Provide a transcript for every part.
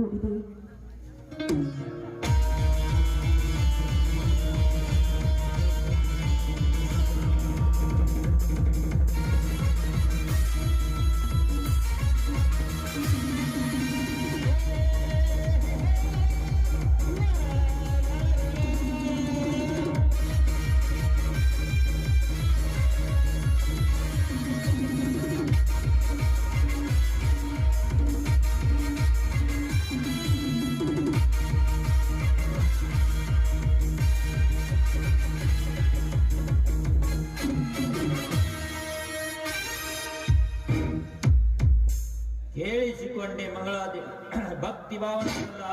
ಕೂಡಿದೆ. ಹೇಳಿಸಿಕೊಂಡೆ ಮಂಗಳಾದಿ ಭಕ್ತಿ ಭಾವನೆಲ್ಲ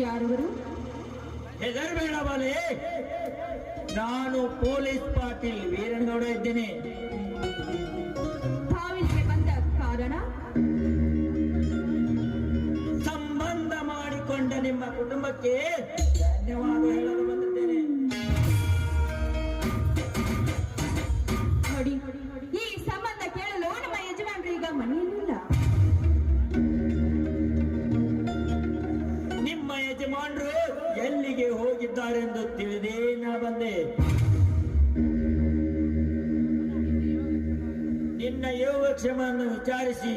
ಯಾರವರು? ಹೆದರಬೇಡ ಬಾಲೆ, ನಾನು ಪೊಲೀಸ್ ಪಾಟೀಲ್ ವೀರನಗೌಡ ಇದ್ದೇನೆ. ತಾವಿಲ್ಲಿಗೆ ಬಂದ ಕಾರಣ? ಸಂಬಂಧ ಮಾಡಿಕೊಂಡ ನಿಮ್ಮ ಕುಟುಂಬಕ್ಕೆ ಧನ್ಯವಾದ ಹೇಳಲು ಬಂದಿದ್ದೇನೆ. ನೋಡಿ, ಈ ಸಂಬಂಧ ಕೇಳಲು ನಮ್ಮ ಯಜಮಾನರು ಈಗ ಮನೆಯಲ್ಲಿಲ್ಲ. ನಿಮ್ಮ ಯಜಮಾನರು ಎಲ್ಲಿಗೆ ಹೋಗಿದ್ದಾರೆಂದು ತಿಳಿದೇ ನಾ ಬಂದೆ. ನಿನ್ನ ಯೋಗಕ್ಷೇಮವನ್ನು ವಿಚಾರಿಸಿ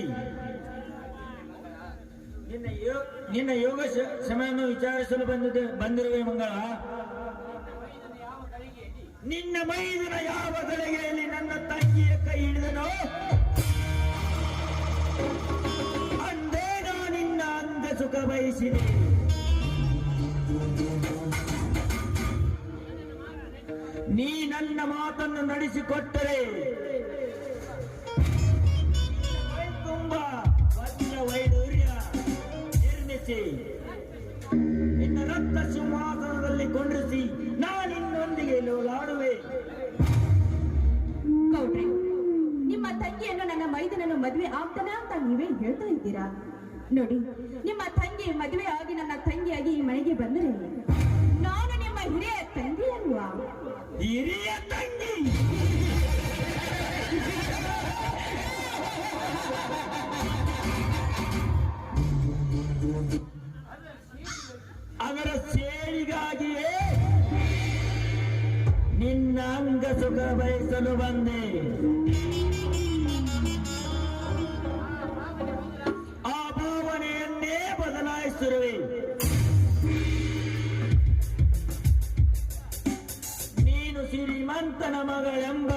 ನಿನ್ನ ಯೋಗಕ್ಷೇಮವನ್ನು ವಿಚಾರಿಸಲು ಬಂದಿರುವೆ ಮಂಗಳ. ನಿನ್ನ ಮೈದಿನ ಯಾವ ಗಳಿಗೆಯಲ್ಲಿ ನನ್ನ ತಂಗಿಯ ಕೈ ಹಿಡಿದನೋ ಅಂದೇ ನಾನು ನಿನ್ನ ಅಂಗ ಸುಖ ಬಯಸಿದೆ. ನೀ ನನ್ನ ಮಾತನ್ನು ನಡೆಸಿಕೊಟ್ಟರೆ ತುಂಬಾ ವಜ್ರ ವೈಡೂರ್ಯ ನಿರ್ಮಿಸಿ ನಿನ್ನ ರಕ್ತ ಸಿಂಹಾಸನದಲ್ಲಿ ಕೊಂಡಿರಿಸಿ ನಾನಿನ್ನೊಂದಿಗೆ ಲೋಲಾಡುವೆ. ಗೌಡ್ರೆ, ನಿಮ್ಮ ತಂಗಿಯನ್ನು ನನ್ನ ಮೈದನನ್ನು ಮದುವೆ ಆಗ್ತಾನೆ ಅಂತ ನೀವೇ ಹೇಳ್ತಾ ಇದ್ದೀರಾ. ನೋಡಿ, ನಿಮ್ಮ ತಂಗಿ ಮದುವೆ ಆಗಿ ನನ್ನ ತಂಗಿಯಾಗಿ ಈ ಮನೆಗೆ ಬಂದರೆ ನಾನು ನಿಮ್ಮ ಹಿರಿಯ ತಂಗಿ ಅಲ್ವಾ? ಹಿರಿಯ ತಂಗಿ? ಅವರ ಸೇರಿಗಾಗಿಯೇ ನಿನ್ನ ಅಂಗ ಸುಖ ಬಯಸಲು ಬಂದೆ. ಆ ಭಾವನೆಯನ್ನೇ ಬದಲಾಯಿಸಿರುವೆ. ನೀನು ಶ್ರೀಮಂತನ ಮಗಳೆಂಬ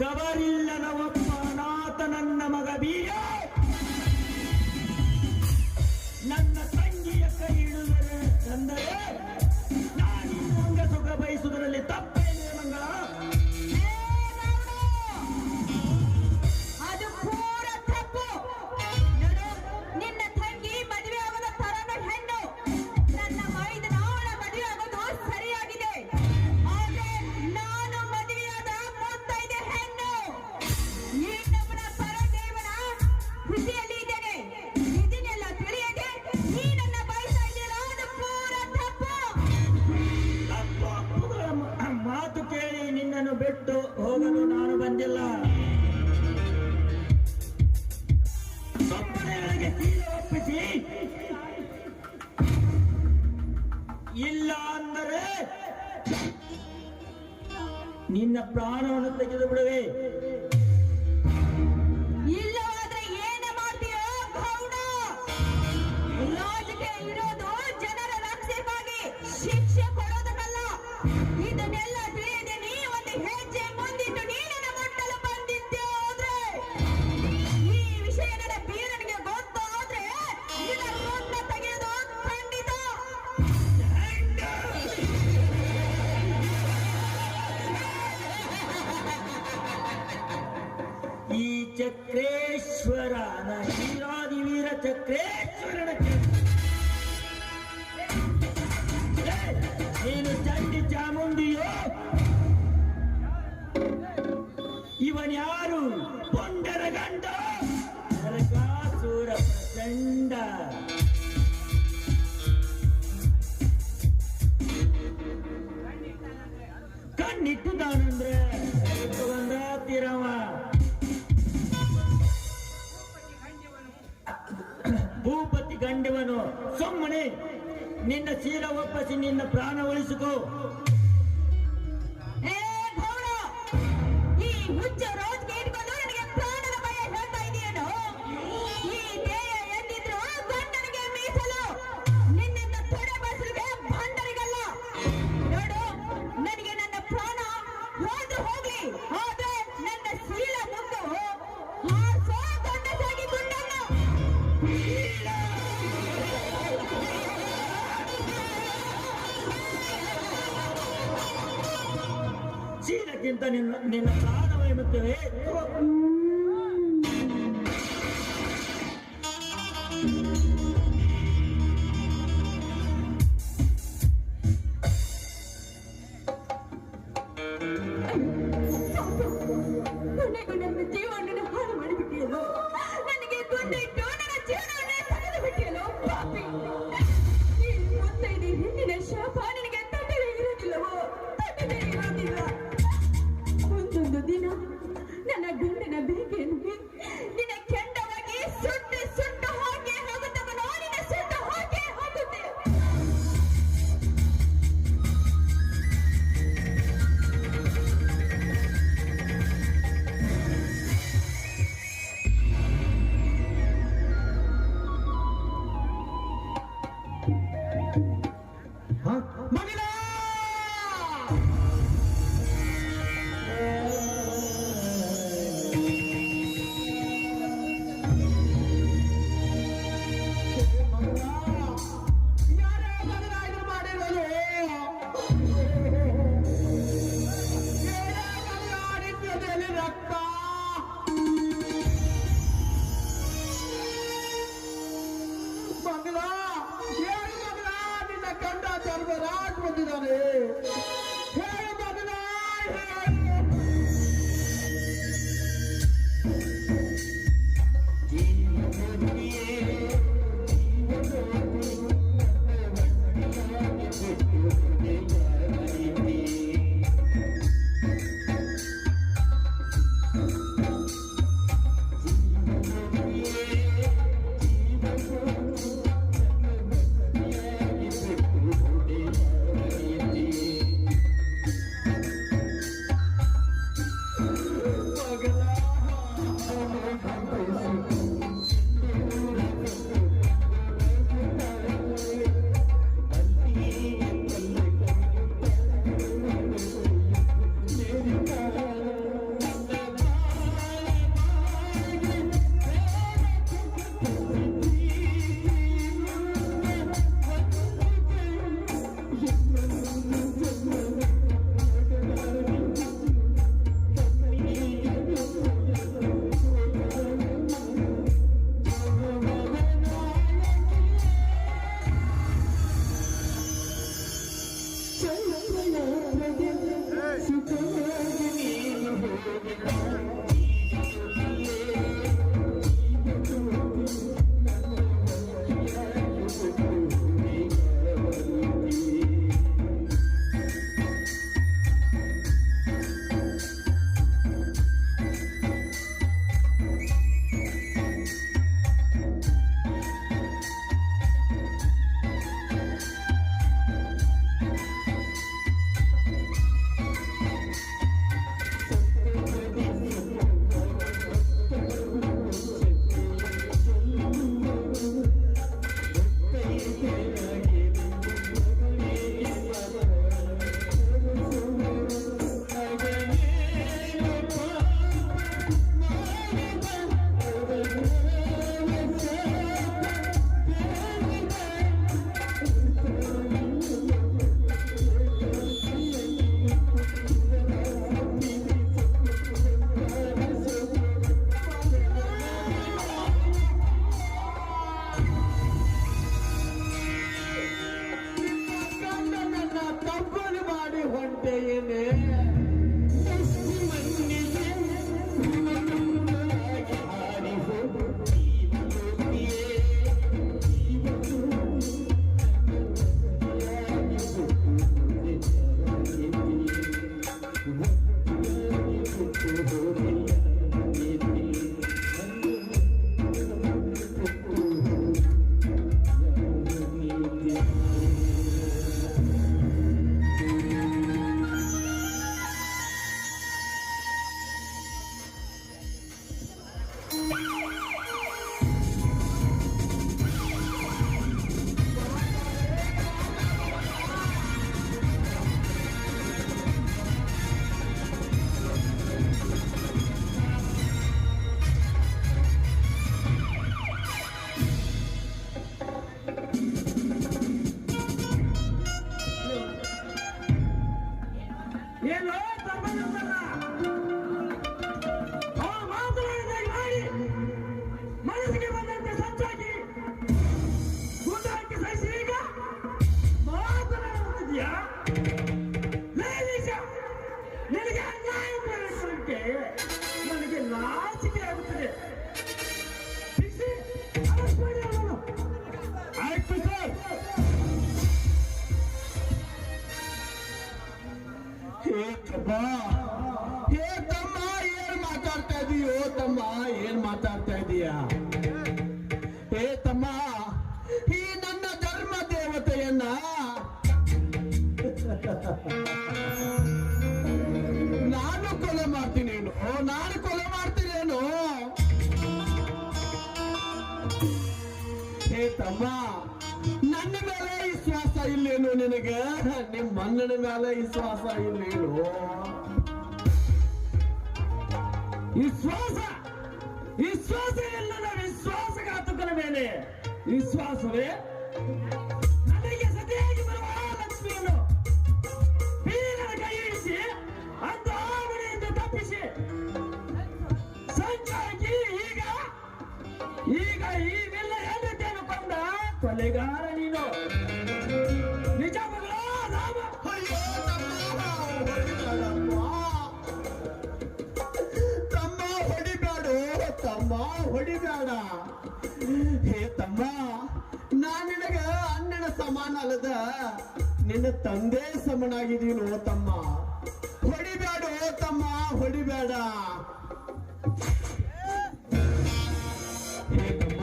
ಕಬರಿಲ್ಲದ ಒಬ್ಬ ಅನಾಥ ನನ್ನ ಮಗ ಬೀಗ ನನ್ನ ತಂಗಿಯ ಕೈ ಹಿಡಿದರೆ ಅಂದರೆ ನಾನಿನ್ನು ಅಂಗ ಸುಖ ಬಯಸುವುದರಲ್ಲಿ ತಪ್ಪೇನಿದೆ ಮಂಗಳ? ಅದು ಪೂರ ತಪ್ಪು. ನೋಡು, ನಿನ್ನ ತಂಗಿ ಮದುವೆ ಆಗೋದ ತರನ ಹೆಣ್ಣು. ನನ್ನ ಮೈದನ ಅವಳ ಮದುವೆ ಆಗೋದು ಸರಿಯಾಗಿದೆ. ಆದ್ರೆ ನಾನು ಮದುವೆಯಾದ ಮುತ್ತೈದೆ ಹೆಣ್ಣು. ಇನ್ನೊಬ್ಬನ ಪರದೇವನ ಖುಷಿಯಲ್ಲಿ ಇದ್ದೇನೆ. ಇದನ್ನೆಲ್ಲ ತಿಳಿಯದೆ ನೀ ನನ್ನ ಬಯಸ್ತಾ ಇದ್ದೀರಾ? ಅದು ಪೂರ ತಪ್ಪು. ಅಪ್ಪುಗಳ ಮಾತು ಕೇಳಿ ನಿನ್ನನ್ನು ಬಿಟ್ಟು ಹೋಗಲು ನಾನು ಬಂದಿಲ್ಲ. ಒಪ್ಪನೆಗಳಿಗೆ ಸೀರೆ ಒಪ್ಪಿಸಿ, ಇಲ್ಲ ಅಂದರೆ ನಿನ್ನ ಪ್ರಾಣವನ್ನು ತೆಗೆದು ಬಿಡುವೆ. ಇಲ್ಲವಾದ್ರೆ ಏನು ಮಾಡ್ತೀಯೋ ಗೌಡ? ರಾಜಕೀಯ ಇರೋದು ಜನರ ರಕ್ಷಣೆಗಾಗಿ, ಶಿಕ್ಷೆ ಕೊಡೋದಕ್ಕಲ್ಲ. ಇದನ್ನೆಲ್ಲ ತಿಳಿಯದೆ ನೀ ಒಂದು ಹೆಜ್ಜೆ ಮುಂದಿಟ್ಟು ನೀನನ್ನ ಮುಟ್ಟಲು ಬಂದಿದ್ದೆ ಹೋದ್ರೆ ಈ ವಿಷಯ ನನ್ನ ಬೀರನಿಗೆ ಗೊತ್ತಾದ್ರೆ ಇದರ ಕೊಂಡ ತೆಗೆಯೋದು ಖಂಡಿತ. ಈ ಚಕ್ರೇಶ್ವರನ ವೀರಾದಿವೀರ ಚಕ್ರೇಶ್ವರನ ನೀನು ಚಂಡಿ ಚಾಮುಂಡಿಯೋ? ಇವನ್ ಯಾರು? ಪೊಂಡರ ಗಂಡ ನರಕಾಸುರ ಪ್ರಚಂಡ. ಕಣ್ಣಿಟ್ಟ ಇಕ್ಕುತ್ತಾನಂದ್ರೆ ಇಕ್ಕುವಂದ್ರ ತೀರವ. ಭೂಪತಿ ಗಂಡವನು ಸುಮ್ಮನೆ ನಿನ್ನ ಶೀಲ ಒಪ್ಪಿಸಿ ನಿನ್ನ ಪ್ರಾಣ ಉಳಿಸಿಕೋ. ಏ ಗೌಡ, ಈ ಹುಚ್ಚ ರೋಜ್ಗೆ ಇಟ್ಕೊಂಡು ನನಗೆ ಪ್ರಾಣದ ಭಯ ಹೇಳ್ತಾ ಇದೆಯೇನು? ಈ ದೇಹ ಎಂದಿದ್ರು ಗಂಡನಿಗೆ ಮೀಸಲು, ನಿನ್ನಿಂದ ತೊಡೆ ಬಸರಿಗೆ ಬಂಡರಿಗಲ್ಲ. ನೋಡು, ನನಗೆ ನನ್ನ ಪ್ರಾಣ ಹೋದ್ರು ಹೋಗ್ಲಿ, ಆದ್ರೆ ನನ್ನ ಶೀಲ ಮುಂದು ಹಾಸೋ ಗಂಡಸಾಗಿ ಗುಂಡನ್ನ. ಶೀಲಕ್ಕಿಂತ ನಿನ್ನ ಪ್ರಾಣವೇ ಮುಖ್ಯವೇ? ಕೊನೆಗೂ ನನ್ನ ಜೀವನವನ್ನು ಹಾಳು ಮಾಡಿಬಿಟ್ಟಿಯಲ್ಲೋ. ನನಗೆ ಕೊಂದಿಟ್ಟು ನನ್ನ ಜೀವನವನ್ನೇ ತೆಗೆದು ಬಿಟ್ಟಿಯಲ್ಲೋ ಪಾಪಿ. ಈ ಮುತ್ತೈದೆ ಹಿಂದಿನ ಶಾಪ ನಿನಗೆ ತಟ್ಟದೇ ಇರೋದಿಲ್ಲವೋ? ತಟ್ಟದೇ ಇರೋದಿಲ್ಲ. ಒಂದೊಂದು ದಿನ ನನ್ನ ಗಂಡನ ಧರ್ಮನಂದನ ಅವನು ಮಾತನಾಡಿದಾಗ ಮಾಡಿ ಮನಸ್ಸಿಗೆ ಬಂದಂತೆ ಸಂಚಾಗಿ ಗುಂಡಾಕಿ ಸಹಿಸಿ ಈಗ ಮಾತನಾಡುತ್ತಿದ್ಯಾ? ನಿನಗೆ ಅನ್ಯಾಯ ಮಾಡೋಕ್ಕೆ ನನಗೆ ನಾಚಿಕೆ ಆಗುತ್ತದೆ. ಆಯ್ತು ಸರ್. ಹೇ ತಮ್ಮ, ಹೇ ತಮ್ಮ, ಏನ್ ಮಾತಾಡ್ತಾ ಇದೀಯೋ ತಮ್ಮ, ಏನ್ ಮಾತಾಡ್ತಾ ಇದೀಯಾ? ಹೇ ತಮ್ಮ, ಈ ನನ್ನ ಧರ್ಮ ದೇವತೆಯನ್ನ ನಾನು ಕೊಲೆ ಮಾಡ್ತೀನೇನು? ನಾನು ಕೊಲೆ ಮಾಡ್ತೀನೇನು? ಹೇ ತಮ್ಮ, ನನ್ನ ಮೇಲೆ ವಿಶ್ವಾಸ ಇಲ್ಲೇನು ನಿನಗೆ? ನಿಮ್ಮ ಅಣ್ಣನ ಮೇಲೆ ವಿಶ್ವಾಸ ಇಲ್ಲೇನು? ವಿಶ್ವಾಸ ವಿಶ್ವಾಸ ಎಲ್ಲದ ವಿಶ್ವಾಸಘಾತಕನ ಮೇಲೆ ವಿಶ್ವಾಸವೇ? ನನಗೆ ಸತಿಯಾಗಿ ಬರುವ ಲಕ್ಷ್ಮಿಯನ್ನು ಬೀರನ ಕೈ ಇರಿಸಿ ಅಂತ ಆವಣೆಯಿಂದ ತಪ್ಪಿಸಿ ಸಂಚಾಗಿ ಈಗ ಈಗ ಈ ಎಲ್ಲ ಹೆಂಡತಿಯನ್ನು ಕೊಂದ ಕೊಲೆಗಾರ ನೀನು. ನಿಜ ಮಗಳ ರಾಮ. ಅಯ್ಯೋ ತಮ್ಮ, ಹೊಡಿಬೇಡ ತಮ್ಮ, ಹೊಡಿಬೇಡ. ಹೇ ತಮ್ಮ, ನಾನ್ ನಿನಗ ಅಣ್ಣನ ಸಮಾನ ಅಲ್ಲದ ನಿನ್ನ ತಂದೆ ಸಮನಾಗಿದೀನೋ ತಮ್ಮ. ಹೊಡಿಬೇಡ ತಮ್ಮ, ಹೊಡಿಬೇಡ. ಹೇ ತಮ್ಮ,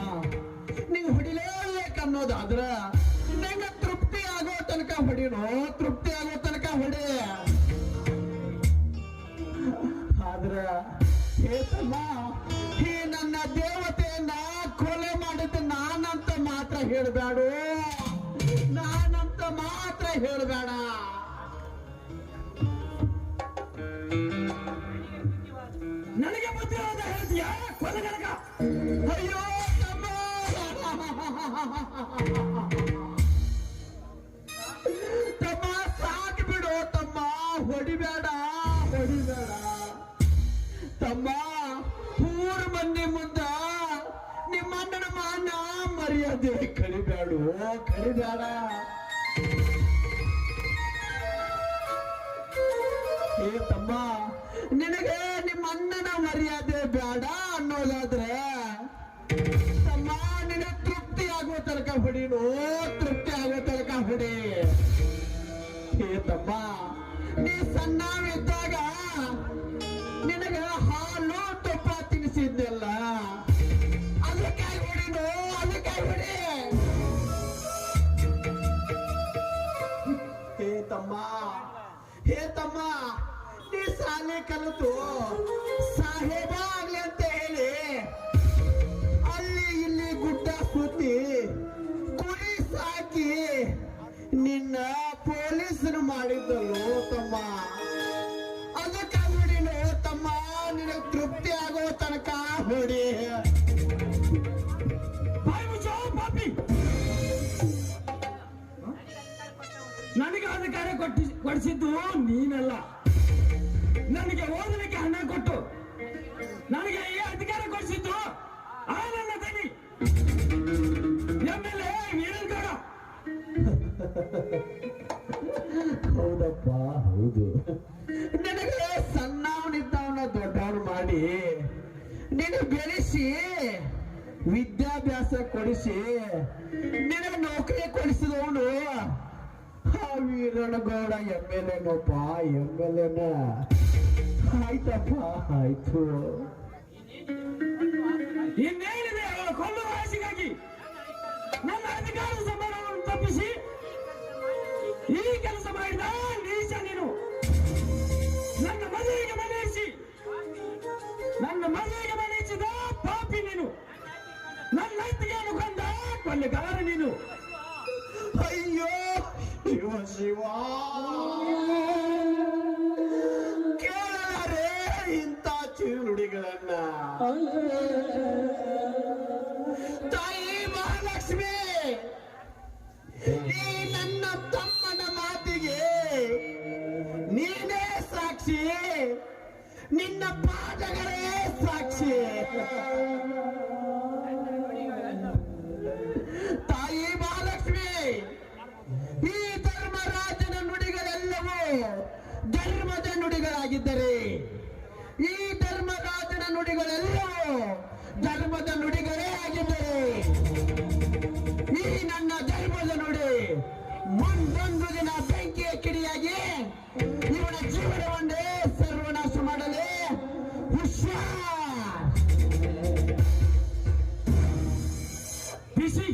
ನೀವು ಹೊಡಿಲೇಬೇಕನ್ನೋದಾದ್ರ ನಂಗೆ ತೃಪ್ತಿ ಆಗೋ ತನಕ ಹೊಡಿನೋ, ತೃಪ್ತಿ ಆಗೋ ತನಕ ಹೊಡಿ. ಆದ್ರ ಹೇ ತಮ್ಮ, ಈ ನನ್ನ ದೇವತೆಯನ್ನ ಕೊಲೆ ಮಾಡಿದ್ದು ನಾನಂತ ಮಾತ್ರ ಹೇಳ್ಬೇಡ, ನಾನಂತ ಮಾತ್ರ ಹೇಳ್ಬೇಡ. ನನಗೆ ಬುದ್ಧಿವಾದ ಹೇಳ್ತೀಯಾ ಕೊಲೆಗಡಕ? ಅಯ್ಯೋ ತಮ್ಮ, ತಮ್ಮ ಸಾಕು ಬಿಡು ತಮ್ಮ, ಹೊಡಿಬೇಡ, ಹೊಡಿಬೇಡ ತಮ್ಮ. ಊರ ಮಂದಿ ಮುಂದ ನಿಮ್ಮ ಅಣ್ಣನ ಮಾನ ಮರ್ಯಾದೆ ಕಳಿಬೇಡು, ಕಳಿಬೇಡ. ಏ ತಮ್ಮ, ನಿನಗೆ ನಿಮ್ಮ ಅಣ್ಣನ ಮರ್ಯಾದೆ ಬೇಡ ಅನ್ನೋದಾದ್ರೆ ತಮ್ಮ, ನಿನಗೆ ತೃಪ್ತಿ ಆಗೋ ತನಕ ಹೊಡಿನು, ತೃಪ್ತಿ ಆಗೋ ತನಕ ಹೊಡಿ. ಏ ತಮ್ಮ, ನೀ ಸಣ್ಣವಿದ್ದಾಗ ನಿನಗೆ ಹಾಲು ತುಪ್ಪ ತಿನ್ನಿಸಿದ್ದೆಲ್ಲ, ಅದಕ್ಕೆ ಹೊಡಿನು, ಅದಕ್ಕೆ ಹೊಡಿ. ಹೇ ತಮ್ಮ, ಹೇ ತಮ್ಮ, ನೀ ಶಾಲೆ ಕಲಿತು ಸಾಹೇಬ ಆಗ್ಲಿ ಅಂತ ಹೇಳಿ ಅಲ್ಲಿ ಇಲ್ಲಿ ಗುಡ್ಡ ಸುತ್ತಿ ಕುರಿ ಸಾಕಿ ನಿನ್ನ ಪೊಲೀಸರು ಮಾಡಿದ್ದಲ್ಲೋ ತಮ್ಮ. ಅದಕ್ಕೆ ಹೊಡಿನು ತಮ್ಮ, ನಿನಗೆ ತೃಪ್ತಿ ಆಗೋ ತನಕ ಹೊಡಿ. ಬಾಯಿ ಮುಚ್ಚೋ ಪಾಪಿ. ನನಗೆ ಅಧಿಕಾರ ಕೊಡಿಸಿದ್ದು ನೀನಲ್ಲ. ನನಗೆ ಓದಲಿಕ್ಕೆ ಹಣ ಕೊಟ್ಟು ನನಗೆ ಈ ಅಧಿಕಾರ ಕೊಡಿಸಿದ್ದು ಆ ನನ್ನ ತಂಗಿ ಎಮ್ಮೆಲ್ಲೆ ವೀರನ್ಗೌಡ. ಹೌದಪ್ಪ, ಹೌದು. ನನಗೆ ಸಣ್ಣವನಿದ್ದವನ ದೊಡ್ಡವನು ಮಾಡಿ ನಿನಗೆ ಬೆಳೆಸಿ ವಿದ್ಯಾಭ್ಯಾಸ ಕೊಡಿಸಿ ನಿನಗೆ ನೌಕರಿ ಕೊಡಿಸಿದವನು ಆ ವೀರನಗೌಡ ಎಮ್ಮೆಲ್ಲೆನಪ್ಪ, ಎಮ್ಮೆಲ್ಲೆನ. ಆಯ್ತಪ್ಪ, ಆಯ್ತು. ಇನ್ನೇನಿದೆ ಅವಳ ಕೊಲ್ಲುವ ಆಸೆಗಾಗಿ ನನ್ನ ಅಧಿಕಾರದ ಸಂಬಂಧವನ್ನು ತಪ್ಪಿಸಿ ಈ ಕೆಲಸ ಮಾಡಿದ ನೀಚ ನೀನು. ನನ್ನ ಮದುವೆಗೆ ಮನೆಯಿಸಿ ನನ್ನ ಮದುವೆಗೆ ಮನೆಯಿಸಿದ ಪಾಪಿ ನೀನು. ನನ್ನ ಅತ್ತಿಗೆಯನ್ನು ಕೊಂದ ಕೊಲೆಗಾರ ನೀನು. ಅಯ್ಯೋ ಶಿವ ಶಿವ, ಕೇಳಲಾರೆ ಇಂಥ ಚೀರುಡಿಗಳನ್ನ. ತಾಯಿ ಮಹಾಲಕ್ಷ್ಮಿ, ಈ ನನ್ನ ತಮ್ಮನ ಮಾತಿಗೆ ನೀನೇ ಸಾಕ್ಷಿ, ನಿನ್ನ ಪಾದಗಳೇ ಸಾಕ್ಷಿ. ತಾಯಿ ಮಹಾಲಕ್ಷ್ಮಿ, ಈ ಧರ್ಮರಾಜನ ನುಡಿಗಳೆಲ್ಲವೂ ಧರ್ಮದ ನುಡಿಗಳಾಗಿದ್ದರೆ, ಈ ಧರ್ಮರಾಜನ ನುಡಿಗಳೆಲ್ಲವೂ ಧರ್ಮದ ನುಡಿಗಳೇ ಆಗಿದ್ದರೆ, ಈ ನನ್ನ ಧರ್ಮದ ನುಡಿ ಮುಂದೊಂದು ದಿನ ಬೆಂಕಿಯ ಕಿಡಿಯಾಗಿ ಇವನ ಜೀವನವನ್ನೇ ಸರ್ವನಾಶ ಮಾಡಲೇ ಹುಷಾರ್. ಬಿಸಿ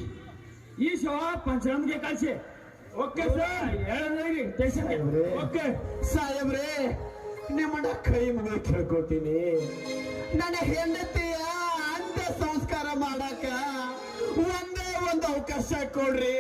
ಈ ಶವ ಪಂಚರಾಮ್ಗೆ ಕಳಿಸಿ. ಓಕೆ ಸರ್, ಹೇಳೋದ್ರಿಗೆ ಸ್ಟೇಷನ್ಗೆ. ಓಕೆ ಸಾಹೇಬ್ರೆ, ನಿಮ್ಮನ್ನ ಕೈ ಮುಗಿ ಕೇಳ್ಕೊತೀನಿ, ನನ್ನ ಹೆಂಡತಿಯ ಅಂತ್ಯ ಸಂಸ್ಕಾರ ಮಾಡಕ ಒಂದೇ ಒಂದು ಅವಕಾಶ ಕೊಡ್ರಿ.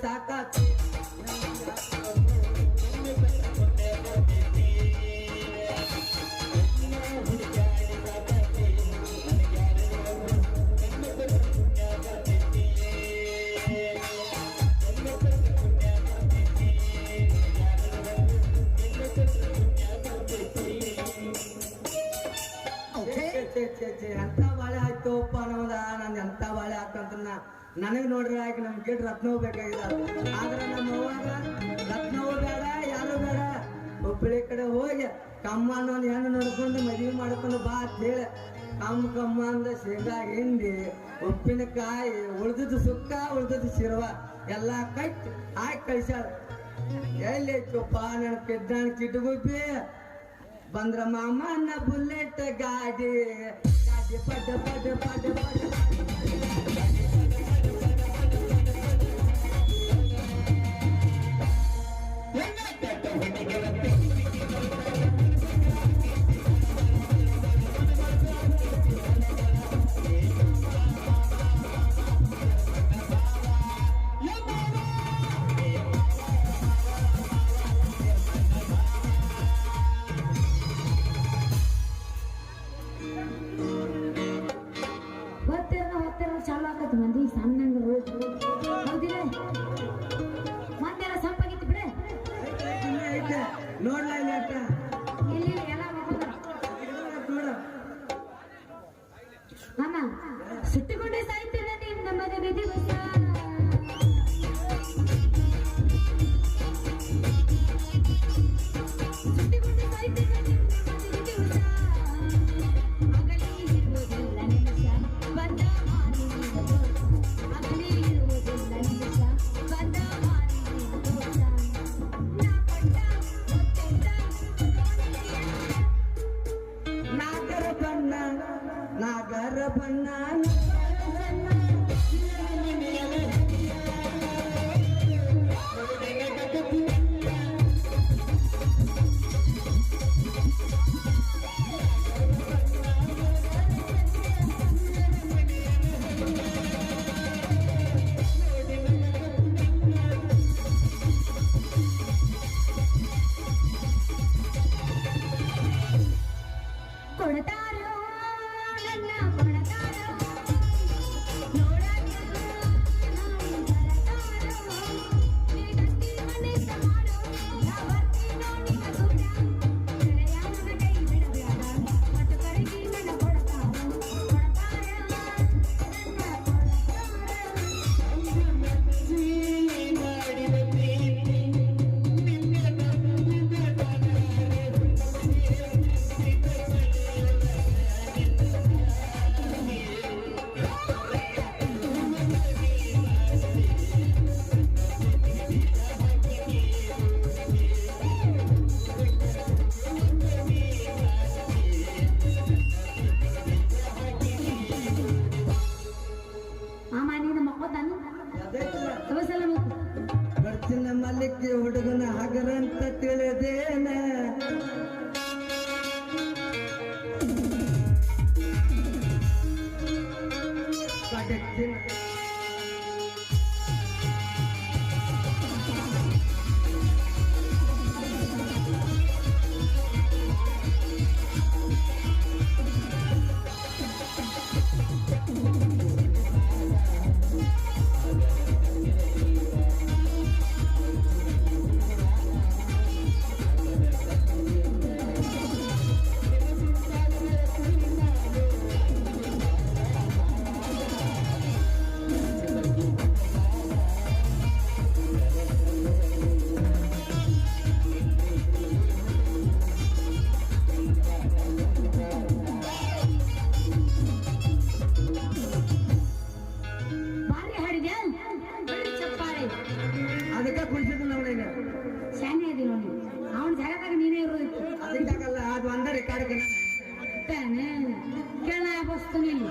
ಸಾಕಾತು. ಎಂತ ಬಾಳೆ ಆಯ್ತುಪ್ಪ ಅನ್ನೋದ ನಂದು ಎಂತ ಬಾಳೆ ಹಾಕಂತ ನನಗೆ ನೋಡ್ರಿ ಆಯ್ಕೆ ನಮ್ ಗಿಡ್ ರತ್ನವ್ ಬೇಕಾಗಿಲ್ಲ. ಆದ್ರೆ ನಮ್ಮ ಅವ್ವಾಗ ರತ್ನವ್ ಬೇಡ ಯಾರು ಬೇಡ, ಹುಬ್ಬಳ್ಳಿ ಕಡೆ ಹೋಗಿ ಕಮ್ಮ ಅನ್ನೋ ಒಂದು ಹೆಣ್ಣು ನೋಡ್ಕೊಂಡು ಮದುವೆ ಮಾಡ್ಕೊಂಡು ಬಾ ಅಂತ ಹೇಳಿ ಕಮ್ಮ ಅಂದ ಶೇಂಗಾ ಹಿಂಡಿ ಉಪ್ಪಿನಕಾಯಿ ಉಳ್ದದ್ದು ಸುಕ್ಕ ಉಳ್ದದ್ದು ಶಿರವ ಎಲ್ಲ ಕಟ್ಟಿ ಹಾಕಿ ಕಳಿಸ್ಯಾಳ. ಎಲ್ಲಿ ಐತಪ್ಪ ನನ್ನ ಕಿಡ್ಡಾಣ ಕಿಡ್ಗುಬ್ಬಿ ಬಂದ್ರ ಮಾಮನ ಬುಲೆಟ್ ಗಾಡಿ ಗಾಡಿ ಪಡ್ಡ ಪಡ್ಡ ಪಡ್ಡ ಪಡ್ಡ ಹೊತ್ತಿರ ಚಾಲ ಆಕಿ ಹುಡುಗನ ಹಗರಂತ ತಿಳಿದೇನ ಕಡೆಕ್ಕಿನ ಭಾರಿ ಹಾಡಿದ್ಯಾ ಬರೀ ಚಪ್ಪಾಳೆ ಅದಕ್ಕೆ ಕುಣಿಸಿದ್ದು ನವಳಿಗೆ ಶಾನೆ ಅದಿ ನೋಡಿ ಅವನ ಜಾಗದಾಗ ನೀನೇ ಇರೋದಿತ್ತು ಅದಕ್ಕಾಗಲ್ಲ ಅದು ಒಂದ ರೆಕಾರ್ಡ್ ತಾನೆ ಕೇಳ ಬಸ್ತು ನೀನು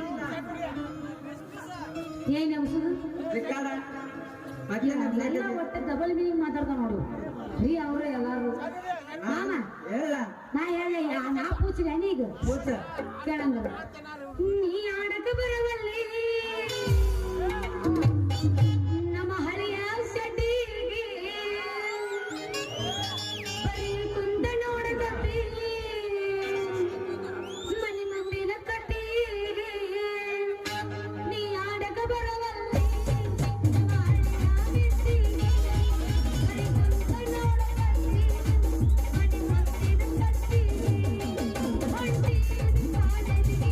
ಏನ್ ಅವಸದು ರೆಕಾರ್ಡ ಎಲ್ಲ ಒಟ್ಟೆ ಡಬಲ್ ಮೀನಿಂಗ್ ಮಾತಾಡ್ತಾ ನೋಡು ರೀ ಅವ್ರೆ ಎಲ್ಲಾರು ಮಾಮ ಹೇಳ ನಾ ಹೇಳ ನಾ ಪೂಚಿದೆ ಈಗ ಕೂತ ಕೇಳಂಗ ನೀ ಆಡಕ ಬರವಲ್ಲಿ ನಮ್ಮ ಹರಿಯ ಸಡಿಗೆ ಬರೀ ಕುಂದ ನೋಡಕತ್ತಿ ಮನೆ ಮಂದಿನ ಕಟ್ಟಿಗೆ ನೀ ಆಡಕ ಬರವಲ್ಲಿ ನಮ್ಮ ಹರಿಯ ಬಿಸಿಗೆ ಬರೀ ಕುಂದ ನೋಡಕತ್ತಿ ಮನೆ ಮಂದಿನ ಕಟ್ಟಿಗೆ ಹೊಂಟಿ ಕಾಲೇಜಿಗೆ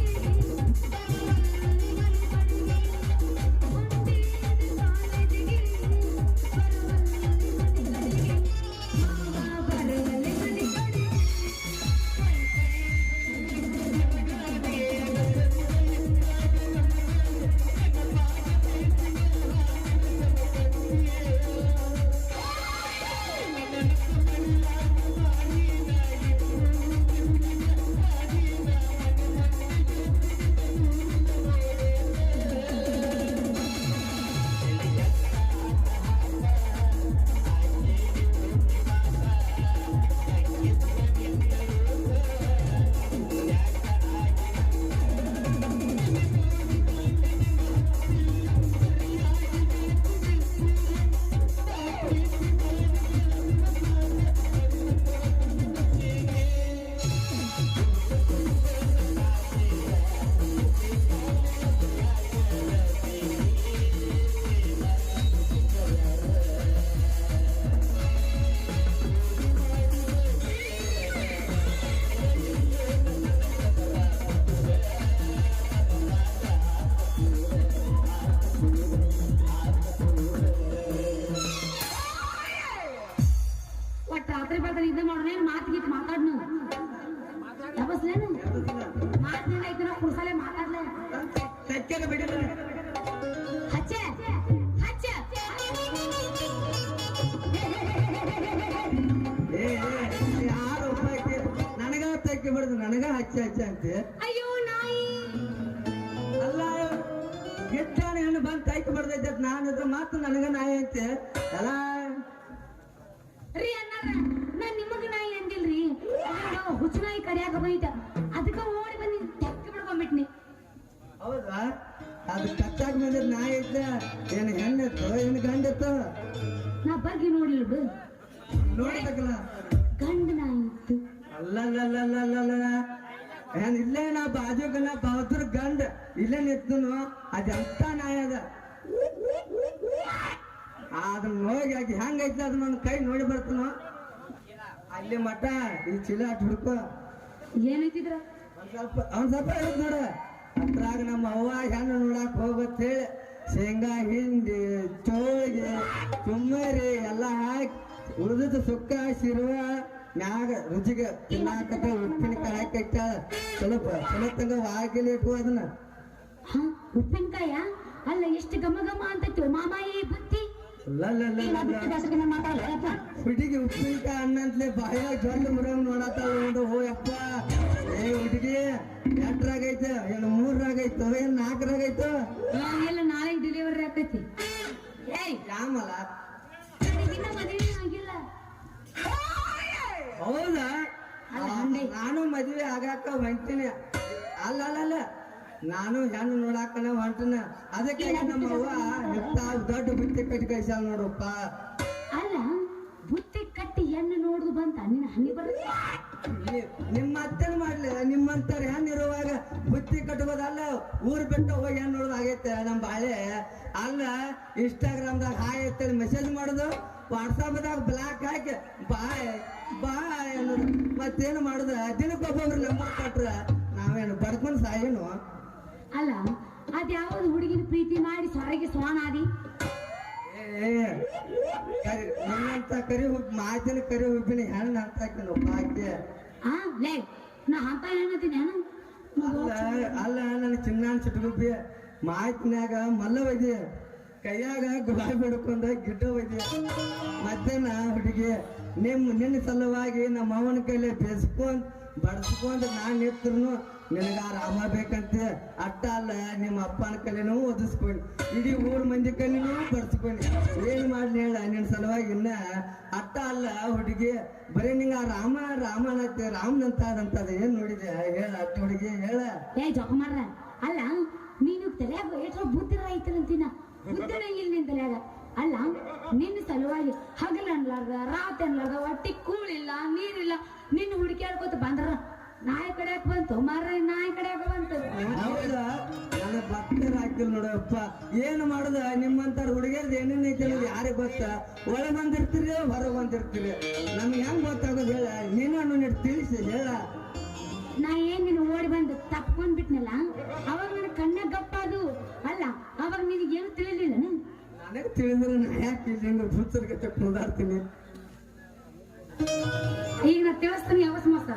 ಒಟ್ಟು ರಾತ್ರಿ ಬರ್ತಾನೆ ಇದ್ದ ಮಾಡೋಣ ಮಾತು ಮಾತಾಡ್ನು ಯಾವಸ್ಲೇನು ಮಾತಿನ ಐತನ ಕುರ್ಸಲೆ ಮಾತಾಡ್ಲೆ ಸತ್ಯದ ಬಿಡಿದ್ರೆ ಹಚ್ಚೆ ಹಚ್ಚೆ ಯಾರು ಒಬ್ಬಾಕಿ ನನಗ ತಕ್ಕಿ ಬಿಡುದು ನನಗ ಹಚ್ಚ ಅಂತೆ ಅಯ್ಯೋ ನಾಯಿ ಅಲ್ಲ ಗಿಟ್ಟಾಣ ಹೆಣ್ಣು ಬಂದು ತೈಕ್ ಬಿಡ್ದೈತೆ ನಾನು ಮಾತು ನನಗ ನಾಯಿ ಅಂತೆ ಎಲ್ಲ ರೀ ಅಣ್ಣಾರ ನಾನ್ ನಿಮಗ ನಾಯಿ ಅಂದಿಲ್ರಿ ಹುಚ್ಚು ನಾಯಿ ಕಡಿಯಾಕ ಬೈತ ಅದಕ್ಕ ಓಡಿ ಬಂದಿ ತೆಕ್ಕಿ ಬಿಡ್ಕೊಂಡ್ಬಿಟ್ನಿ ಹೌದಾ ಅದು ಕಚ್ಚಾಕ ಬಂದಿದ್ ನಾಯಿ ಐತೆ ಏನು ಹೆಣ್ಣಿತ್ತು ಏನು ಗಂಡಿತ್ತು ನಾ ಬಗ್ಗೆ ನೋಡ್ಲಿಲ್ಲ ಬಿಡು ನೋಡ್ಬೇಕಲ್ಲ ಗಂಡ ನಾಯಿ ಇತ್ತು ಅಲ್ಲಲ್ಲಲ್ಲಲ್ಲಲ್ಲ ಏನ್ ಇಲ್ಲೇ ನಾ ಬಾಜುಗನ ಬಹದ್ದೂರ್ ಗಂಡ ಇಲ್ಲೇ ನಿಂತನು ಅದೆಂತ ನಾಯಿ ಅದ ಅದನ್ನ ಹೋಗಿ ಆಗಿ ಹೆಂಗೈತಿ ಅದು ನನ್ನ ಕೈ ನೋಡಿ ಬರ್ತನು ಅಲ್ಲಿ ಮಠ ಈ ಚೀಲ ಅಟ್ ಹುಡ್ಕೋ ಏನೈತಿದ್ರ ಅವ್ನ್ ಸ್ವಲ್ಪ ಹೇಳ್ತ ನೋಡ ಅದ್ರಾಗ ನಮ್ಮ ಅವ್ವ ಹೆಣ್ಣು ನೋಡಕ್ ಹೋಗತ್ ಹೇಳಿ ಶೇಂಗಾ ಹಿಂಡಿ ಚೋಳಿಗೆ ಚುಮ್ಮರಿ ಎಲ್ಲ ಹಾಕಿ ಉಳಿದ ಸುಕ್ಕ ಶಿರುವ ಮ್ಯಾಗ ರುಚಿಗೆ ತಿನ್ನಾಕತ್ತ ಉಪ್ಪಿನಕಾಯಿ ಹಾಕಿ ಇಟ್ಟಾಳ ಸ್ವಲ್ಪ ತಂಗ ಹಾಕಿಲಿ ಇಟ್ಟು ಅದನ್ನ ಹ ಉಪ್ಪಿನಕಾಯ ಅಲ್ಲ ಎಷ್ಟು ಘಮ ಘಮ ಅಂತ ಮಾಮಾಯಿ ಬತ್ತಿ ಹುಡುಗಿ ಉಪ್ಪಿನಕಾಯಿ ಅನ್ನಂತಲೇ ಬಾಯಾಗ ಜೊಂಡು ಮುರಂಗ್ ನೋಡತ್ತಾಳ ನೋಡು ಹೋ ಯಪ್ಪ ಏ ಹುಡುಗಿ ಎಷ್ಟ್ರಾಗೈತೆ ಏನು 3ರಾಗೈತೋ ಏನ್ 4ರಾಗೈತೋ ಎಲ್ಲ ನಾಳೆ ಡೆಲಿವರಿ ಆಕೈತಿ ಏಯ್ ಯಾಮಲ್ಲ ಇನ್ನ ಮದುವೆ ಆಗಿಲ್ಲ ನಾನು ಮದ್ವೆ ಆಗಾಕ ಹೊಂಟಿನಿ. ಅಲ್ಲ ನಾನು ಹೆಣ್ಣು ನೋಡಾಕನ ಹೊಂಟನ. ಅದಕ್ಕೆ ನಮ್ಮ ಅವ್ವ ದೊಡ್ಡ ಬುತ್ತಿ ಕಟ್ಟಿ ಕಳ್ಸ್ಯಾಳ ನೋಡಪ್ಪ. ಅಲ್ಲ ಬುತ್ತಿ ಕಟ್ಟಿ ಹೆಣ್ಣು ನೋಡುದು ಬಂತ ನಿನ್ನ ಹನಿ ಬರುತ್ತೆ. ನಿಮ್ಮ ಅತ್ತೇನ್ ಮಾಡ್ಲಿ, ನಿಮ್ಮಂತರ ಹೆಣ್ಣು ಇರುವಾಗ ಬುತ್ತಿ ಕಟ್ಟುವುದಲ್ಲ, ಊರ್ ಬಿಟ್ಟು ಹೋಗಿ ಹೆಣ್ಣು ನೋಡೋದು ಆಗೈತೆ ನಮ್ ಬಾಳೆ. ಅಲ್ಲ ಇನ್ಸ್ಟಾಗ್ರಾಮ್ದಾಗ ಹಾಯ್ ಅಂತೇಳಿ ಮೆಸೇಜ್ ಮಾಡುದು, ವಾಟ್ಸಾಪ್ದಾಗ ಬ್ಲಾಕ್ ಹಾಕಿ ಬಾಯ್ ಅನ್ನೋದು. ಮತ್ತೇನು ಮಾಡುದ, ದಿನಕ್ಕೊಬ್ಬೊಬ್ರು ನಂಬರ್ ಕೊಟ್ರ ನಾವೇನು ಬಡ್ಕೊಂಡ್ ಸಾಯೇನು? ಅಲ್ಲ ಅದ್ಯಾವ್ದು ಹುಡುಗಿನ ಪ್ರೀತಿ ಮಾಡಿ ಸ್ವರಗೆ ಸೋನಾದಿ. ನಿನ್ನಂತ ಕರಿ ಮಾತಿನ ಕರಿ ಹುಬ್ಬಿನ ಹೆಣ್ಣು ಅಂತ ಹಾಕಿ ಲೇ ನಾ ಅಂತ ಏನತ್ತೀನಿ ಅಲ್ಲ ನನ್ನ ಚಿನ್ನ ಚಿಟ್ಟಗುಬ್ಬಿ ಮಾತಿನ್ಯಾಗ ಮಲ್ಲ ಒಯ್ದಿ, ಕೈಯಾಗ ಗುಲಾಬಿ ಹಿಡ್ಕೊಂಡ ಗಿಡ್ಡ ಒಯ್ದಿ. ಮಧ್ಯಾಹ್ನ ಹುಡುಗಿ ನಿನ್ನ ಸಲುವಾಗಿ ನಮ್ಮ ಅವನ ಕೈಲಿ ಬೇಸ್ಕೊಂಡ್ ಬಡ್ಸ್ಕೊಂಡ್ ನಾನ್ ನಿತ್ರು ನಿನಗ ರಾಮ ಬೇಕಂತೆ. ಅಟ್ಟ ಅಲ್ಲ ನಿಮ್ಮ ಅಪ್ಪನ ಕೈಲಿನೂ ಓದಿಸ್ಕೊಂಡಿ, ಇಡೀ ಊರ್ ಮಂದಿ ಕೈಲಿನೂ ಬಡ್ಸ್ಕೊಂಡಿ. ಏನ್ ಮಾಡ್ಲಿ ಹೇಳ ನಿನ್ ಸಲುವಾಗಿ ಇನ್ನ. ಅಟ್ಟ ಅಲ್ಲ ಹುಡುಗಿ ಬರೀ ನಿಂಗ ರಾಮನತ್ತೆ ರಾಮನಂತದ ಏನ್ ನೋಡಿದೆ ಹೇಳ ಅಟ್ಟ ಹುಡುಗಿ ಹೇಳ. ಜೊಕ ಮಾಡ್ರ ಅಲ್ಲ ನೀನು ತಲೆಯಾಗ ಎಷ್ಟು ಬುದ್ಧಿ ಐತಂತಿನ ಬುದ್ಧಿನ ಇಲ್ಲ ನಿನ್ ತಲೆಯಾಗ. ಅಲ್ಲ ನಿನ್ನ ಸಲುವಾಗಿ ಹಗಲ ಅನ್ಲಾರ್ದ ರಾತ್ರಿ ಅನ್ಲಾರ್ದ ಒಟ್ಟಿ ಕೂಳಿಲ್ಲ ನೀರಿಲ್ಲ ನಿನ್ನ ಹುಡುಕ್ಯಾಡ್ಕೋತ ಬಂದ್ರ ನಾಯಿ ಕಡೆಯಾಗ ಬಂತು ಮಾರ ನಾಯಿ ಕಡೆಯಾಗ ಬಂತು. ಹೌದಾ ನನಗ್ ಭಕ್ತರ ಹಾಕಿಲ್ ನೋಡಪ್ಪ. ಏನ್ ಮಾಡುದ ನಿಮ್ಮಂತಾರ ಹುಡುಗಿಯರ್ದು ಏನೇನೈತೆ ಅನ್ನೋದು ಯಾರಿಗ್ ಗೊತ್ತ? ಒಳಗ್ ಬಂದಿರ್ತೀರಿ ಹೊರಗ್ ಬಂದಿರ್ತೀರಿ, ನಮ್ಗೆ ಹೆಂಗ್ ಗೊತ್ತಾಗೋದು ಹೇಳ? ನೀನು ತಿಳಿಸಿ ಹೇಳ. ನಾ ಏನ್ ನೀನು ಓಡಿ ಬಂದು ತಪ್ಕೊಂಡ್ ಬಿಟ್ನಲ್ಲ ಅವಾಗ ನನ್ನ ಕಣ್ಣ ಗಪ್ಪ ಅದು. ಅಲ್ಲ ಅವಾಗ ನಿನಗೇನು ತಿಳಿಲಿಲ್ಲ. ನನಗ್ ತಿಳಿದ್ರೆ ನಾ ಯಾಕೆ ಇಲ್ಲಿ ಭೂತರ್ಗತೆ ಕುದಾಡ್ತೀನಿ. ಈಗ ನಾ ತಿಳಿಸ್ತೀನಿ ಯಾವ ಸಮಸ್ಯೆ.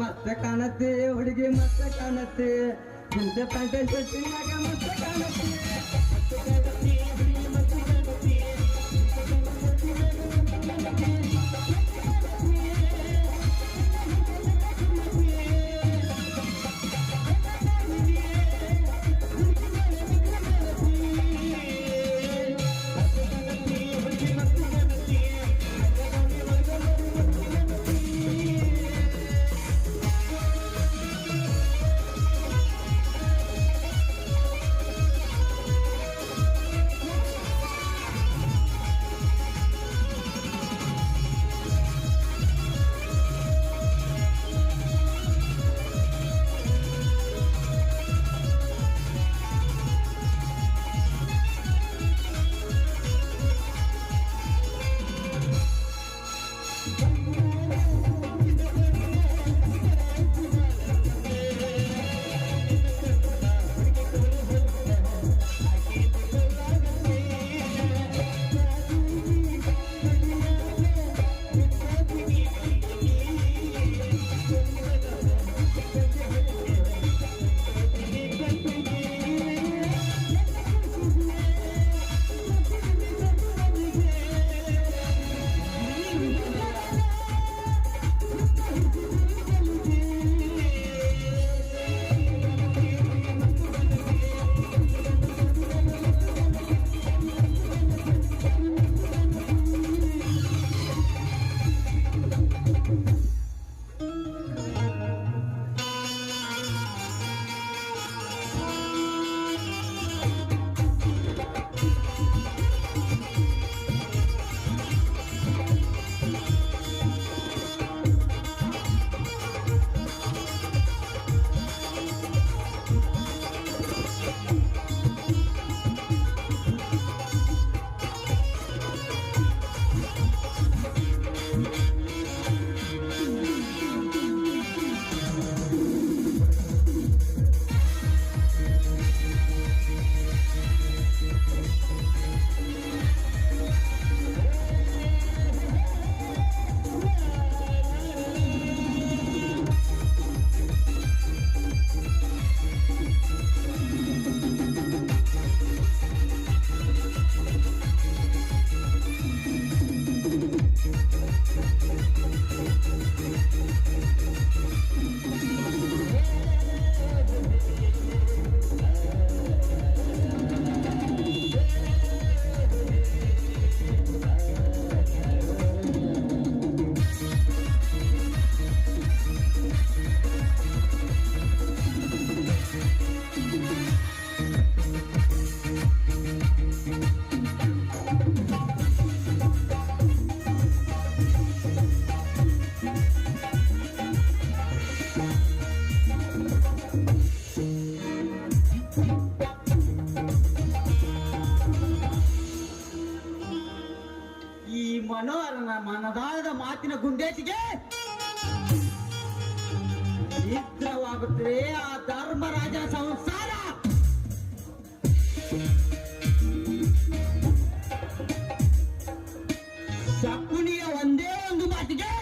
ಮತ್ತೆ ಕಾಣತ್ತೆ ಹುಡುಗಿ ಮತ್ತೆ ಕಾಣತ್ತೆ, ಚಿಂತೆ ಪ್ಯಾಂಟೆ ಶರ್ಟಿನಾಗ ಮತ್ತೆ ಕಾಣತ್ತೆ. ಮನೋಹರನ ಮನದಾಳದ ಮಾತಿನ ಗುಂಡೇಟಿಗೆ ನಿದ್ರವಾಗುತ್ತದೆ ಆ ಧರ್ಮರಾಜನ ಸಂಸಾರ. ಶಕುನಿಯ ಒಂದೇ ಒಂದು ಮಾತಿಗೆ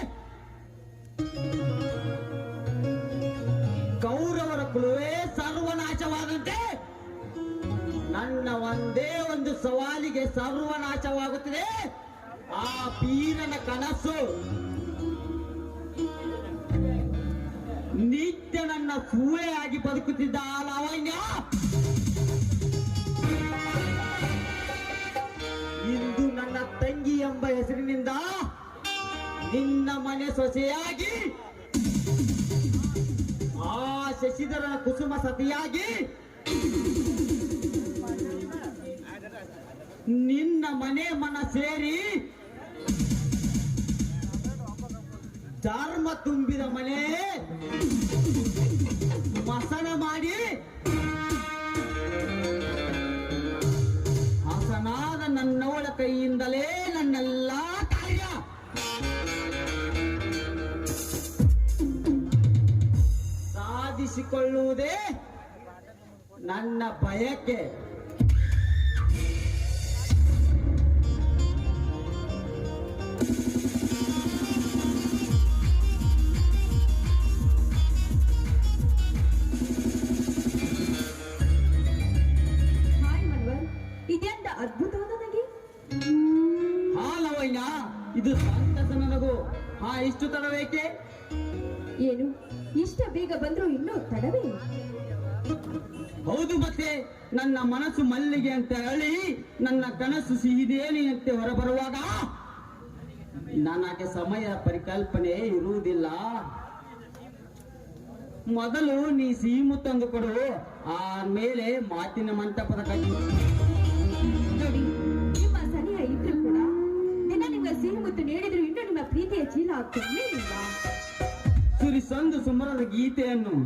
ಕೌರವರ ಕುಲವೇ ಸರ್ವನಾಶವಾದಂತೆ ನನ್ನ ಒಂದೇ ಒಂದು ಸವಾಲಿಗೆ ಸರ್ವನಾಶವಾಗುತ್ತದೆ ಆ ಬೀರನ ಕನಸು. ನಿತ್ಯ ನನ್ನ ಸೂಳೆಯಾಗಿ ಬದುಕುತ್ತಿದ್ದ ಆ ಲಾವಣ್ಯ ಇಂದು ನನ್ನ ತಂಗಿ ಎಂಬ ಹೆಸರಿನಿಂದ ನಿನ್ನ ಮನೆ ಸೊಸೆಯಾಗಿ, ಆ ಶಶಿಧರನ ಕುಸುಮ ಸತಿಯಾಗಿ ನಿನ್ನ ಮನೆ ಮನ ಸೇರಿ ಧರ್ಮ ತುಂಬಿದ ಮನೆ ಮಸಣ ಮಾಡಿ ಹಸನಾದ ನನ್ನವಳ ಕೈಯಿಂದಲೇ ನನ್ನೆಲ್ಲ ಕಾರ್ಯ ಸಾಧಿಸಿಕೊಳ್ಳುವುದೇ ನನ್ನ ಬಯಕೆ. ಅದ್ಭುತವಾದ ನಗೆ. ಹಾ ಲವಣ್ಯ, ಇದು ಸಂತಸ ನನಗೂ. ಹಾ, ಇಷ್ಟು ತಡವೇಕೆ? ಏನು ಇಷ್ಟ ಬೇಗ ಬಂದ್ರು ಇನ್ನೂ ತಡವೇ? ಹೌದು, ಮತ್ತೆ ನನ್ನ ಮನಸ್ಸು ಮಲ್ಲಿಗೆ ಅಂತ ಹೇಳಿ ನನ್ನ ಕನಸು ಸಿಹಿದೇನಿಯಂತೆ ಹೊರಬರುವಾಗ ನನಗೆ ಸಮಯ ಪರಿಕಲ್ಪನೆ ಇರುವುದಿಲ್ಲ. ಮೊದಲು ನೀ ಸಿಹಿಮು ತಂದು ಕೊಡು, ಆಮೇಲೆ ಮಾತಿನ ಮಂಟಪದ ಕಟ್ಟಿ. ನೋಡಿ, ನಿಮ್ಮ ಸನಿಹ ಇದ್ರು ಕೂಡ ದಿನ ನಿಮ್ಮ ಸಿಹಿ ಮುತ್ತು ನೀಡಿದ್ರು ಇನ್ನೂ ನಿಮ್ಮ ಪ್ರೀತಿಯ ಚೀಲ ಆಗ್ತದೆ ಇಲ್ಲ. ಸುರಿಸೊಂದು ಸುಮರದ ಗೀತೆಯನ್ನು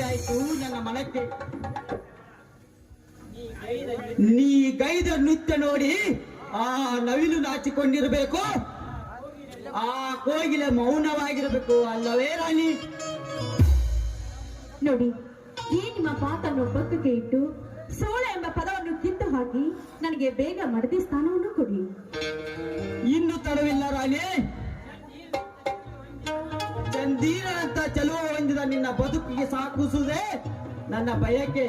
ಬಂದಾಯ್ತು ನನ್ನ ಮನಕ್ಕೆ. ನೀ ಗೈದ ನೃತ್ಯ ನೋಡಿ ಆ ನವಿಲು ನಾಚಿಕೊಂಡಿರಬೇಕು, ಆ ಕೋಗಿಲೆ ಮೌನವಾಗಿರಬೇಕು ಅಲ್ಲವೇ ರಾಣಿ? ನೋಡಿ, ಈ ನಿಮ್ಮ ಮಾತನ್ನು ಪಕ್ಕಕ್ಕೆ ಇಟ್ಟು ಸೋಳ ಎಂಬ ಪದವನ್ನು ಕಿತ್ತು ಹಾಕಿ ನನಗೆ ಬೇಗ ಮಡದಿ ಸ್ಥಾನವನ್ನು ಕೊಡಿ. ಇನ್ನು ತಡವಿಲ್ಲ ರಾಣಿ. ಚಂದೀರನಂತ ಚೆಲುವ ಹೊಂದಿದ ನಿನ್ನ ಬದುಕಿಗೆ ಸಾಕಿಸುವುದೇ ನನ್ನ ಬಯಕೆ.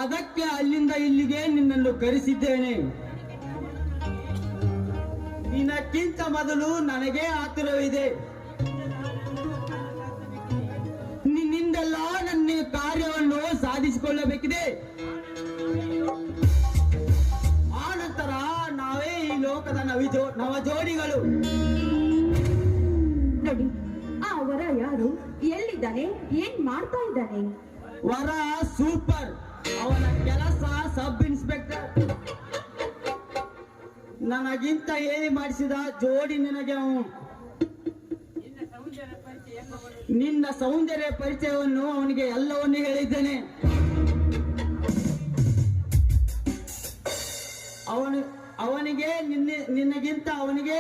ಅದಕ್ಕೆ ಅಲ್ಲಿಂದ ಇಲ್ಲಿಗೆ ನಿನ್ನನ್ನು ಕರೆಸಿದ್ದೇನೆ. ನಿನ್ನಕ್ಕಿಂತ ಮೊದಲು ನನಗೆ ಆತುರವಿದೆ. ನಿನ್ನಿಂದೆಲ್ಲ ನನ್ನ ಕಾರ್ಯವನ್ನು ಸಾಧಿಸಿಕೊಳ್ಳಬೇಕಿದೆ. ಆ ನಂತರ ನಾವೇ ಈ ಲೋಕದ ನವಜೋಡಿಗಳು. ನೋಡಿ, ಆ ವರ ಯಾರು, ಎಲ್ಲಿದ್ದಾನೆ, ಏನ್ ಮಾಡ್ತಾ ಇದ್ದಾನೆ? ವರ ಸೂಪರ್. ಅವನ ಕೆಲಸ ಸಬ್ ಇನ್ಸ್ಪೆಕ್ಟರ್. ನನಗಿಂತ ಹೇಳಿ ಮಾಡಿಸಿದ ಜೋಡಿ ನಿನಗೆ ಅವನು. ನಿನ್ನ ಸೌಂದರ್ಯ ಪರಿಚಯವನ್ನು ಅವನಿಗೆ ಎಲ್ಲವನ್ನೂ ಹೇಳಿದ್ದೇನೆ. ಅವನಿಗೆ ನಿನ್ನಗಿಂತ ಅವನಿಗೆ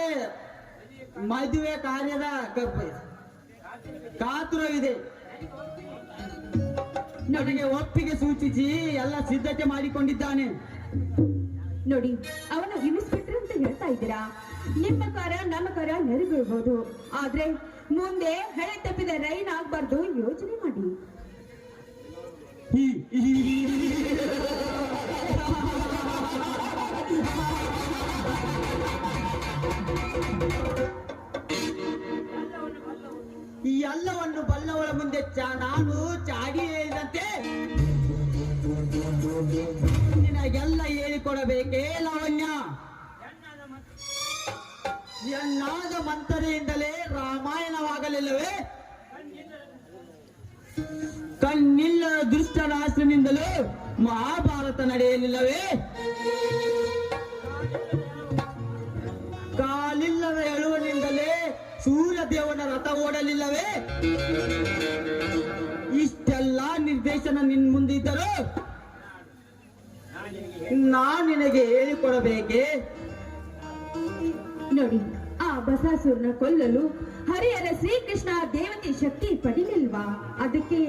ಮದುವೆ ಕಾರ್ಯದ ಕಾತುರವಿದೆ. ನನಗೆ ಒಪ್ಪಿಗೆ ಸೂಚಿಸಿ ಎಲ್ಲ ಸಿದ್ಧತೆ ಮಾಡಿಕೊಂಡಿದ್ದಾನೆ. ನೋಡಿ, ಅವನು ಇನ್ಸ್ಪೆಕ್ಟರ್ ಅಂತ ಹೇಳ್ತಾ ಇದ್ದೀರಾ. ನಿಮ್ಮ ಕಾರ ನಮ್ಮ ಕಾರ ನೆರವೇರ್ಬೋದು, ಆದ್ರೆ ಮುಂದೆ ಹಳೆ ತಪ್ಪಿದ ರೈನ್ ಆಗ್ಬಾರ್ದು, ಯೋಚನೆ ಮಾಡಿ. ಈ ಎಲ್ಲವನ್ನು ಬಲ್ಲವಳ ಮುಂದೆ ನಾನು ಚಾಡಿ ಹೇಳಿದಂತೆ ನಿನಗೆಲ್ಲ ಹೇಳಿಕೊಡಬೇಕೇ ಲಾವಣ್ಯ? ಎನ್ನಾದ ಮಂತರೆಯಿಂದಲೇ ರಾಮಾಯಣವಾಗಲಿಲ್ಲವೇ? ಕಣ್ಣಿಲ್ಲದ ದುಷ್ಟರಾಷ್ಟ್ರನಿಂದಲೂ ಮಹಾಭಾರತ ನಡೆಯಲಿಲ್ಲವೇ? ಕಾಲಿಲ್ಲದ ಎಳುವನಿಂದಲೇ ಸೂರ್ಯದೇವನ ರಥ ಓಡಲಿಲ್ಲವೇ? ಇಷ್ಟೆಲ್ಲ ನಿರ್ದೇಶನ ನಿನ್ ಮುಂದಿದ್ದರು ನಾನು ನಿನಗೆ ಹೇಳಿಕೊಡಬೇಕೆ? ನೋಡಿ, ಆ ಬಸಾಸುರನ ಕೊಲ್ಲಲು ಹರಿಹರ ಶ್ರೀಕೃಷ್ಣ ದೇವತೆ ಶಕ್ತಿ ಪಡಿಲಿಲ್ವಾ? ಅದಕ್ಕೆ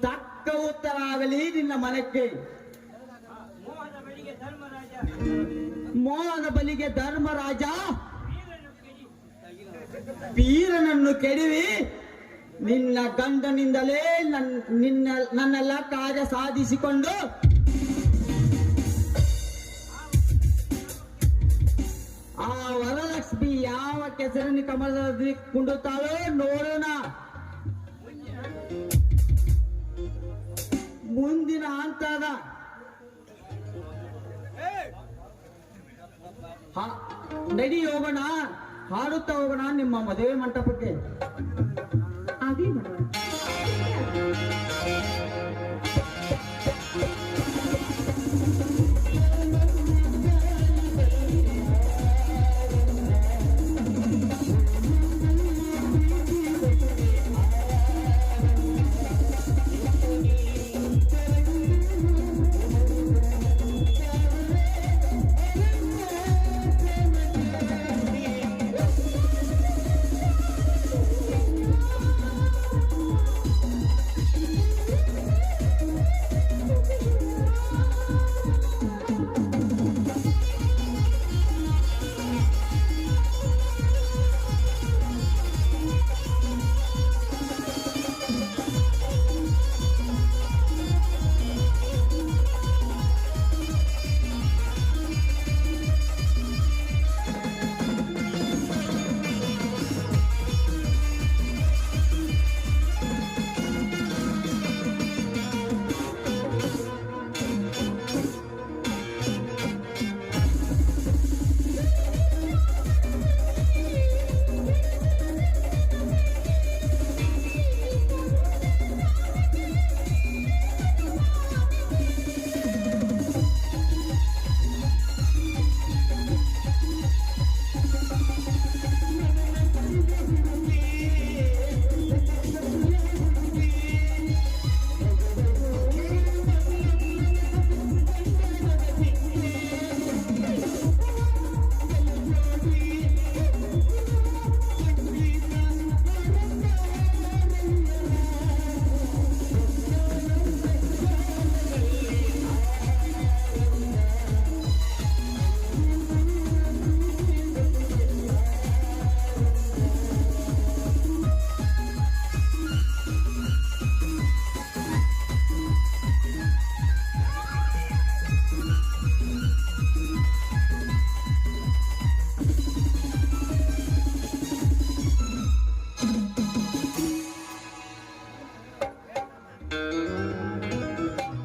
ತಕ್ಕ ಉತ್ತರ ಆಗಲಿ ನಿನ್ನ ಮನಕ್ಕೆ. ಮೋಹದ ಬಲಿಗೆ ಧರ್ಮರಾಜ ವೀರನನ್ನು ಕೆಡವಿ ನಿನ್ನ ಗಂಡನಿಂದಲೇ ನನ್ನೆಲ್ಲ ಕಾರ್ಯ ಸಾಧಿಸಿಕೊಂಡು ಆ ವರಲಕ್ಷ್ಮಿ ಯಾವ ಕೆಸರಿನ ಕಮಲದಲ್ಲಿ ಕುಂಡುತ್ತಾಳೋ ನೋಡೋಣ. ಮುಂದಿನ ಹಂತದ ನಡಿ ಹೋಗೋಣ, ಹಾಡುತ್ತಾ ಹೋಗೋಣ ನಿಮ್ಮ ಮದುವೆ ಮಂಟಪಕ್ಕೆ. ಆಗ್ಲಿ ಮಾಡುವ.